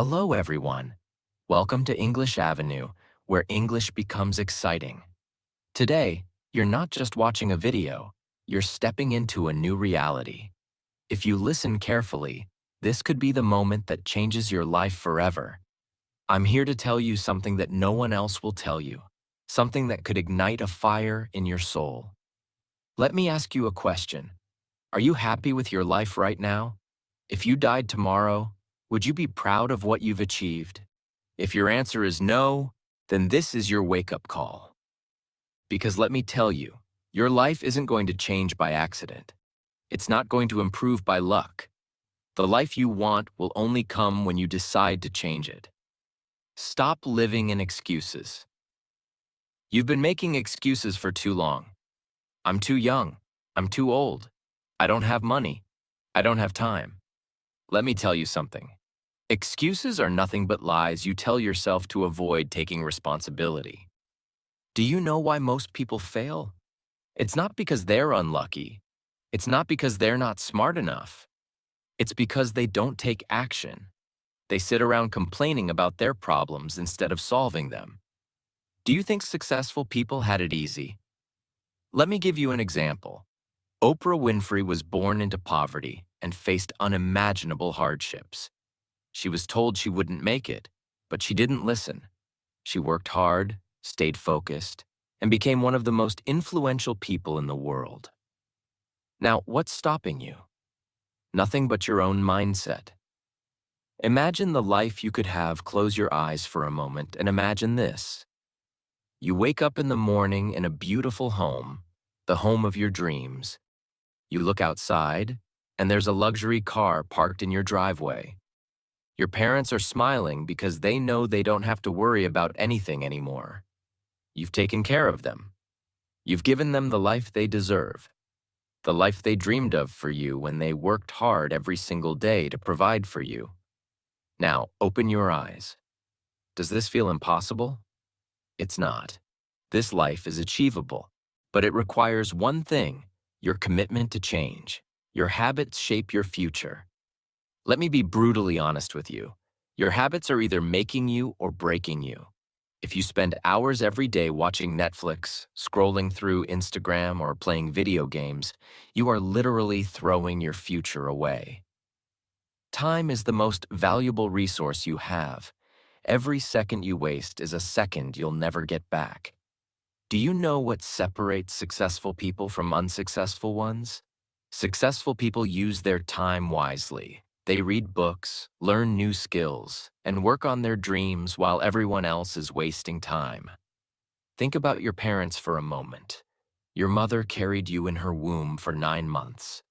Hello, everyone. Welcome to English Avenue, where English becomes exciting. Today, you're not just watching a video, you're stepping into a new reality. If you listen carefully, this could be the moment that changes your life forever. I'm here to tell you something that no one else will tell you, something that could ignite a fire in your soul. Let me ask you a question. Are you happy with your life right now? If you died tomorrow, would you be proud of what you've achieved? If your answer is no, then this is your wake-up call. Because let me tell you, your life isn't going to change by accident. It's not going to improve by luck. The life you want will only come when you decide to change it. Stop living in excuses. You've been making excuses for too long. I'm too young. I'm too old. I don't have money. I don't have time. Let me tell you something. Excuses are nothing but lies you tell yourself to avoid taking responsibility. Do you know why most people fail? It's not because they're unlucky. It's not because they're not smart enough. It's because they don't take action. They sit around complaining about their problems instead of solving them. Do you think successful people had it easy? Let me give you an example. Oprah Winfrey was born into poverty and faced unimaginable hardships. She was told she wouldn't make it, but she didn't listen. She worked hard, stayed focused, and became one of the most influential people in the world. Now, what's stopping you? Nothing but your own mindset. Imagine the life you could have. Close your eyes for a moment and imagine this. You wake up in the morning in a beautiful home, the home of your dreams. You look outside, and there's a luxury car parked in your driveway. Your parents are smiling because they know they don't have to worry about anything anymore. You've taken care of them. You've given them the life they deserve, the life they dreamed of for you when they worked hard every single day to provide for you. Now, open your eyes. Does this feel impossible? It's not. This life is achievable, but it requires one thing: your commitment to change. Your habits shape your future. Let me be brutally honest with you. Your habits are either making you or breaking you. If you spend hours every day watching Netflix, scrolling through Instagram, or playing video games, you are literally throwing your future away. Time is the most valuable resource you have. Every second you waste is a second you'll never get back. Do you know what separates successful people from unsuccessful ones? Successful people use their time wisely. They read books, learn new skills, and work on their dreams while everyone else is wasting time. Think about your parents for a moment. Your mother carried you in her womb for 9 months.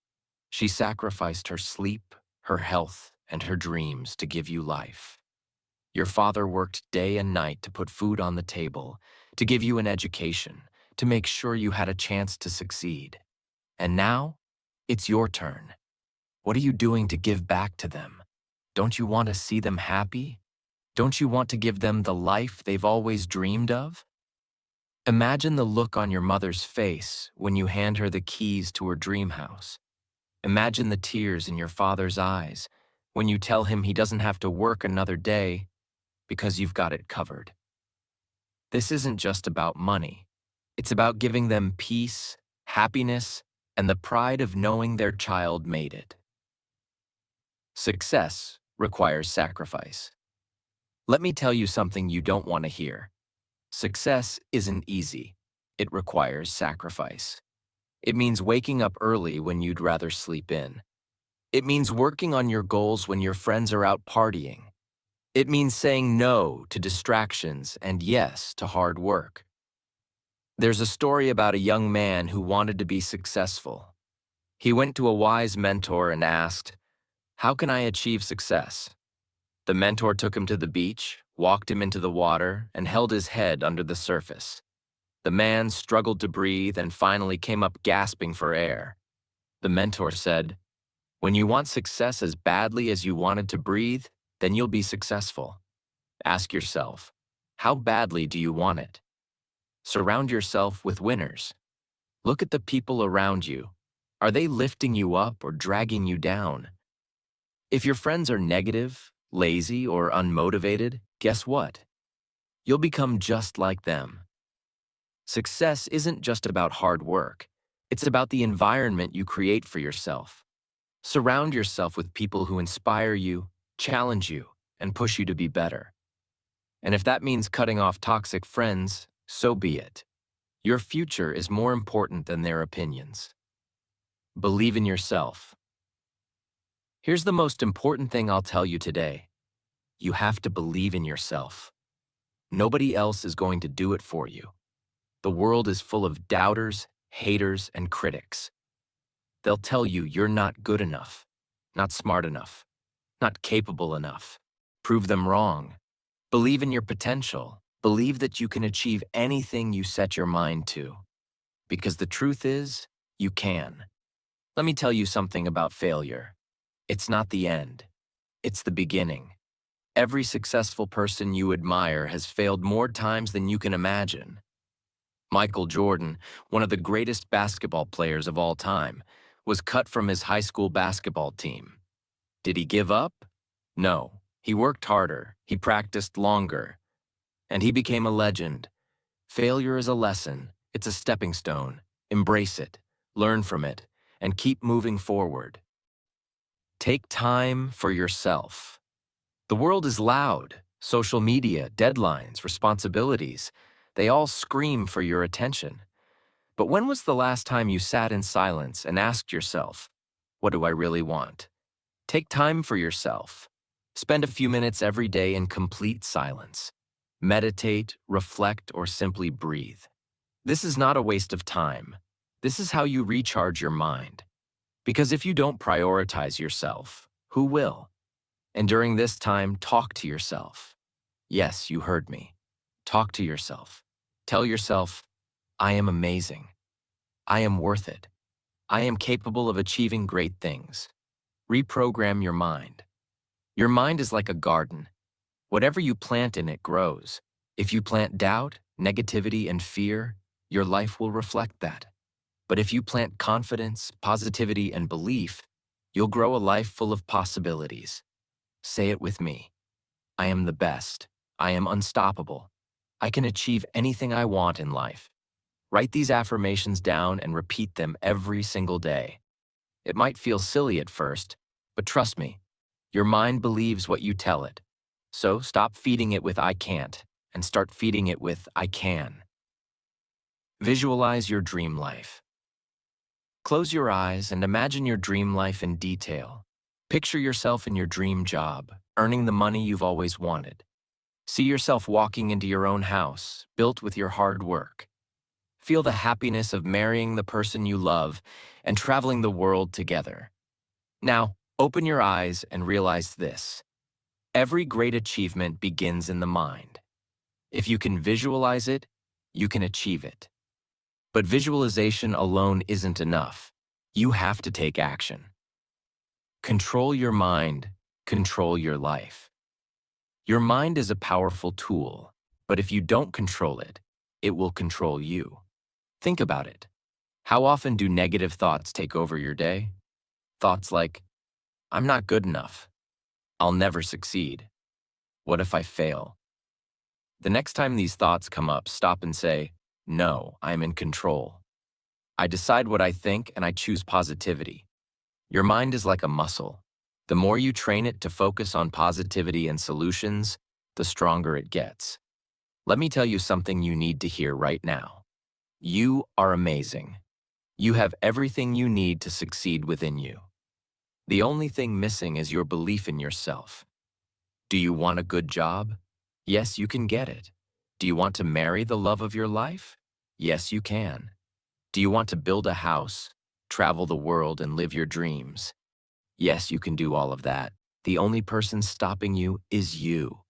She sacrificed her sleep, her health, and her dreams to give you life. Your father worked day and night to put food on the table, to give you an education, to make sure you had a chance to succeed. And now, it's your turn. What are you doing to give back to them? Don't you want to see them happy? Don't you want to give them the life they've always dreamed of? Imagine the look on your mother's face when you hand her the keys to her dream house. Imagine the tears in your father's eyes when you tell him he doesn't have to work another day because you've got it covered. This isn't just about money. It's about giving them peace, happiness, and the pride of knowing their child made it. Success requires sacrifice. Let me tell you something you don't want to hear. Success isn't easy. It requires sacrifice. It means waking up early when you'd rather sleep in. It means working on your goals when your friends are out partying. It means saying no to distractions and yes to hard work. There's a story about a young man who wanted to be successful. He went to a wise mentor and asked, "How can I achieve success?" The mentor took him to the beach, walked him into the water, and held his head under the surface. The man struggled to breathe and finally came up gasping for air. The mentor said, "When you want success as badly as you wanted to breathe, then you'll be successful. Ask yourself, how badly do you want it? Surround yourself with winners. Look at the people around you. Are they lifting you up or dragging you down? If your friends are negative, lazy, or unmotivated, guess what? You'll become just like them. Success isn't just about hard work. It's about the environment you create for yourself. Surround yourself with people who inspire you, challenge you, and push you to be better. And if that means cutting off toxic friends, so be it. Your future is more important than their opinions. Believe in yourself. Here's the most important thing I'll tell you today. You have to believe in yourself. Nobody else is going to do it for you. The world is full of doubters, haters, and critics. They'll tell you you're not good enough, not smart enough, not capable enough. Prove them wrong. Believe in your potential. Believe that you can achieve anything you set your mind to. Because the truth is, you can. Let me tell you something about failure. It's not the end. It's the beginning. Every successful person you admire has failed more times than you can imagine. Michael Jordan, one of the greatest basketball players of all time, was cut from his high school basketball team. Did he give up? No. He worked harder, he practiced longer, and he became a legend. Failure is a lesson. It's a stepping stone. Embrace it, learn from it, and keep moving forward. Take time for yourself. The world is loud. Social media, deadlines, responsibilities, they all scream for your attention. But when was the last time you sat in silence and asked yourself, what do I really want? Take time for yourself. Spend a few minutes every day in complete silence. Meditate, reflect, or simply breathe. This is not a waste of time. This is how you recharge your mind. Because if you don't prioritize yourself, who will? And during this time, talk to yourself. Yes, you heard me. Talk to yourself. Tell yourself, I am amazing. I am worth it. I am capable of achieving great things. Reprogram your mind. Your mind is like a garden. Whatever you plant in it grows. If you plant doubt, negativity, and fear, your life will reflect that. But if you plant confidence, positivity, and belief, you'll grow a life full of possibilities. Say it with me. I am the best. I am unstoppable. I can achieve anything I want in life. Write these affirmations down and repeat them every single day. It might feel silly at first, but trust me, your mind believes what you tell it. So stop feeding it with I can't and start feeding it with I can. Visualize your dream life. Close your eyes and imagine your dream life in detail. Picture yourself in your dream job, earning the money you've always wanted. See yourself walking into your own house, built with your hard work. Feel the happiness of marrying the person you love and traveling the world together. Now, open your eyes and realize this. Every great achievement begins in the mind. If you can visualize it, you can achieve it. But visualization alone isn't enough. You have to take action. Control your mind, control your life. Your mind is a powerful tool, but if you don't control it, it will control you. Think about it. How often do negative thoughts take over your day? Thoughts like, I'm not good enough. I'll never succeed. What if I fail? The next time these thoughts come up, stop and say, no, I'm in control. I decide what I think and I choose positivity. Your mind is like a muscle. The more you train it to focus on positivity and solutions, the stronger it gets. Let me tell you something you need to hear right now. You are amazing. You have everything you need to succeed within you. The only thing missing is your belief in yourself. Do you want a good job? Yes, you can get it. Do you want to marry the love of your life? Yes, you can. Do you want to build a house, travel the world, and live your dreams? Yes, you can do all of that. The only person stopping you is you.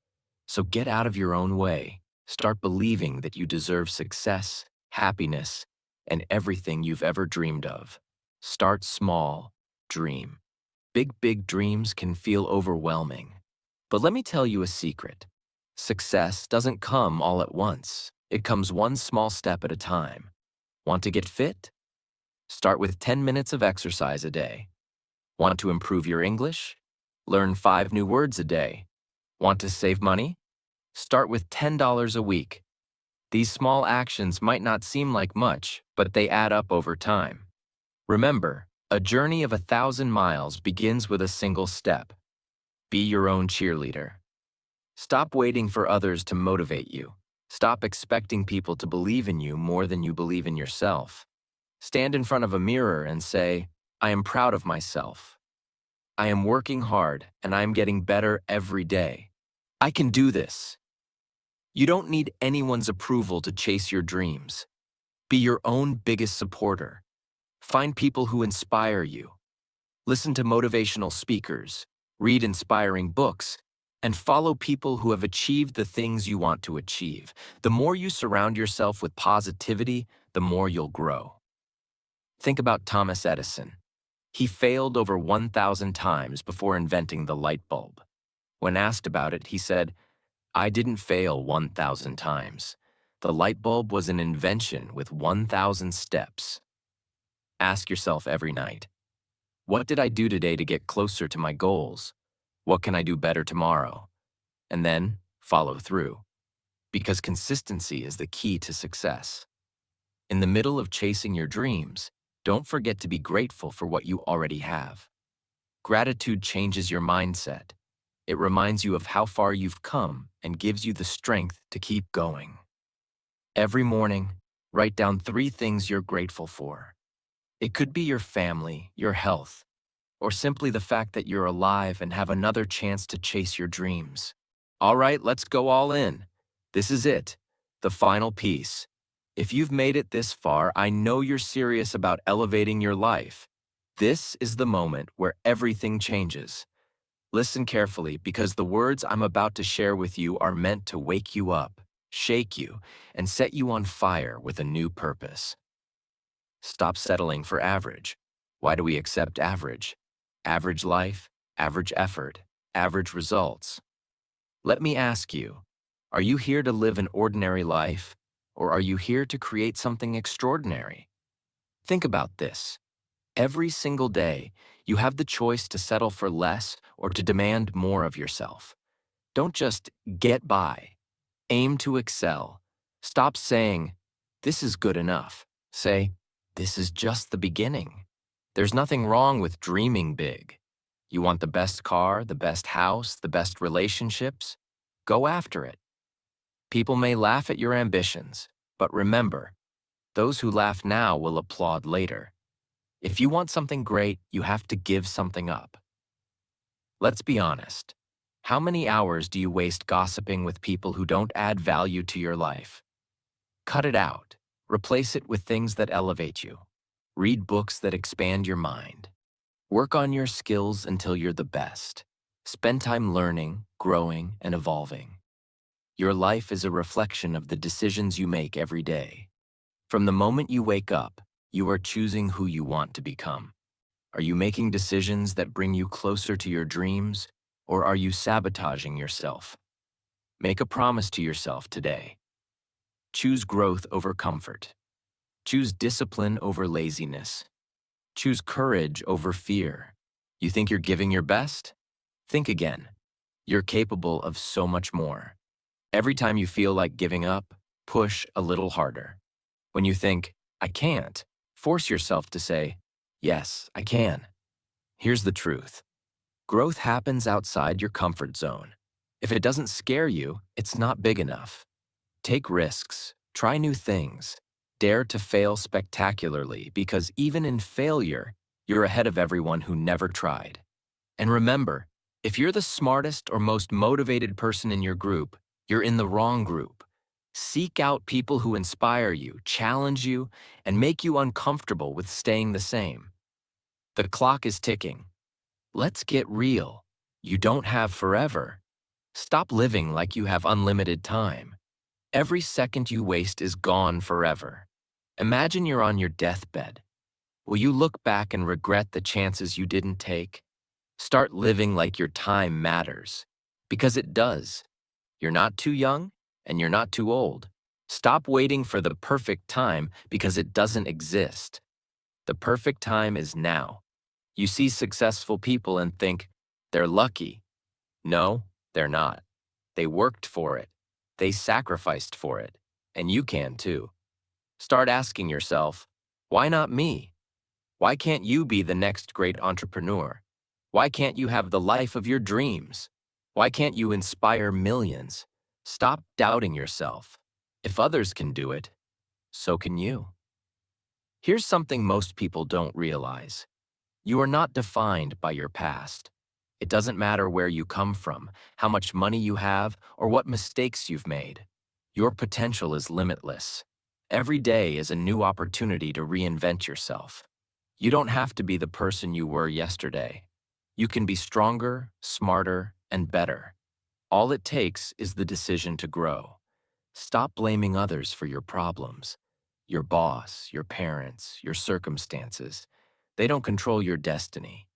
So get out of your own way. Start believing that you deserve success, happiness, and everything you've ever dreamed of. Start small, dream. Big dreams can feel overwhelming. But let me tell you a secret. Success doesn't come all at once. It comes one small step at a time. Want to get fit? Start with 10 minutes of exercise a day. Want to improve your English? Learn 5 new words a day. Want to save money? Start with $10 a week. These small actions might not seem like much, but they add up over time. Remember, a journey of 1,000 miles begins with a single step. Be your own cheerleader. Stop waiting for others to motivate you. Stop expecting people to believe in you more than you believe in yourself. Stand in front of a mirror and say, I am proud of myself. I am working hard and I am getting better every day. I can do this. You don't need anyone's approval to chase your dreams. Be your own biggest supporter. Find people who inspire you. Listen to motivational speakers, read inspiring books, and follow people who have achieved the things you want to achieve. The more you surround yourself with positivity, the more you'll grow. Think about Thomas Edison. He failed over 1,000 times before inventing the light bulb. When asked about it, he said, I didn't fail 1,000 times. The light bulb was an invention with 1,000 steps. Ask yourself every night, what did I do today to get closer to my goals? What can I do better tomorrow? And then follow through, because consistency is the key to success. In the middle of chasing your dreams, don't forget to be grateful for what you already have. Gratitude changes your mindset. It reminds you of how far you've come and gives you the strength to keep going. Every morning, write down 3 things you're grateful for. It could be your family, your health, or simply the fact that you're alive and have another chance to chase your dreams. All right, let's go all in. This is it, the final piece. If you've made it this far, I know you're serious about elevating your life. This is the moment where everything changes. Listen carefully, because the words I'm about to share with you are meant to wake you up, shake you, and set you on fire with a new purpose. Stop settling for average. Why do we accept average? Average life, average effort, average results. Let me ask you, are you here to live an ordinary life, or are you here to create something extraordinary? Think about this. Every single day, you have the choice to settle for less or to demand more of yourself. Don't just get by. Aim to excel. Stop saying, this is good enough. Say, this is just the beginning. There's nothing wrong with dreaming big. You want the best car, the best house, the best relationships? Go after it. People may laugh at your ambitions, but remember, those who laugh now will applaud later. If you want something great, you have to give something up. Let's be honest. How many hours do you waste gossiping with people who don't add value to your life? Cut it out. Replace it with things that elevate you. Read books that expand your mind. Work on your skills until you're the best. Spend time learning, growing, and evolving. Your life is a reflection of the decisions you make every day. From the moment you wake up, you are choosing who you want to become. Are you making decisions that bring you closer to your dreams, or are you sabotaging yourself? Make a promise to yourself today. Choose growth over comfort. Choose discipline over laziness. Choose courage over fear. You think you're giving your best? Think again. You're capable of so much more. Every time you feel like giving up, push a little harder. When you think, I can't, force yourself to say, yes, I can. Here's the truth. Growth happens outside your comfort zone. If it doesn't scare you, it's not big enough. Take risks, try new things, dare to fail spectacularly, because even in failure, you're ahead of everyone who never tried. And remember, if you're the smartest or most motivated person in your group, you're in the wrong group. Seek out people who inspire you, challenge you, and make you uncomfortable with staying the same. The clock is ticking. Let's get real. You don't have forever. Stop living like you have unlimited time. Every second you waste is gone forever. Imagine you're on your deathbed. Will you look back and regret the chances you didn't take? Start living like your time matters, because it does. You're not too young, and you're not too old. Stop waiting for the perfect time, because it doesn't exist. The perfect time is now. You see successful people and think, they're lucky. No, they're not. They worked for it. They sacrificed for it. And you can too. Start asking yourself, why not me? Why can't you be the next great entrepreneur? Why can't you have the life of your dreams? Why can't you inspire millions? Stop doubting yourself. If others can do it, so can you. Here's something most people don't realize. You are not defined by your past. It doesn't matter where you come from, how much money you have, or what mistakes you've made. Your potential is limitless. Every day is a new opportunity to reinvent yourself. You don't have to be the person you were yesterday. You can be stronger, smarter, and better. All it takes is the decision to grow. Stop blaming others for your problems. Your boss, your parents, your circumstances. They don't control your destiny.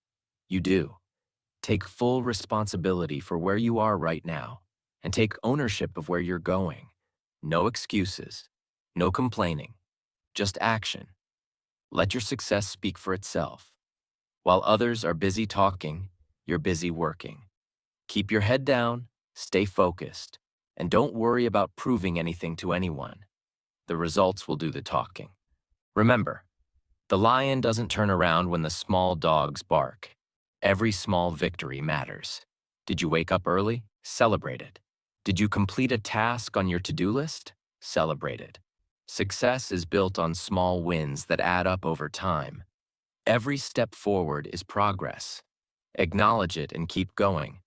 You do. Take full responsibility for where you are right now, and take ownership of where you're going. No excuses, no complaining, just action. Let your success speak for itself. While others are busy talking, you're busy working. Keep your head down, stay focused, and don't worry about proving anything to anyone. The results will do the talking. Remember, the lion doesn't turn around when the small dogs bark. Every small victory matters. Did you wake up early? Celebrate it. Did you complete a task on your to-do list? Celebrate it. Success is built on small wins that add up over time. Every step forward is progress. Acknowledge it and keep going.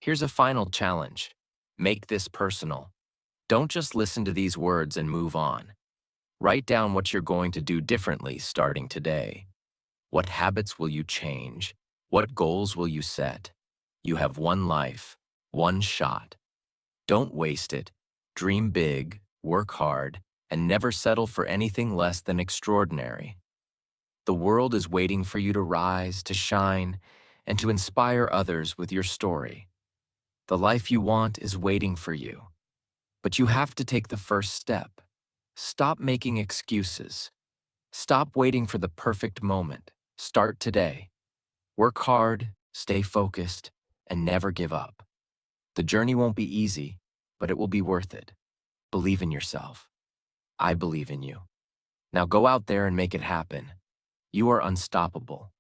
Here's a final challenge. Make this personal. Don't just listen to these words and move on. Write down what you're going to do differently starting today. What habits will you change? What goals will you set? You have one life, one shot. Don't waste it. Dream big, work hard, and never settle for anything less than extraordinary. The world is waiting for you to rise, to shine, and to inspire others with your story. The life you want is waiting for you. But you have to take the first step. Stop making excuses. Stop waiting for the perfect moment. Start today. Work hard, stay focused, and never give up. The journey won't be easy, but it will be worth it. Believe in yourself. I believe in you. Now go out there and make it happen. You are unstoppable.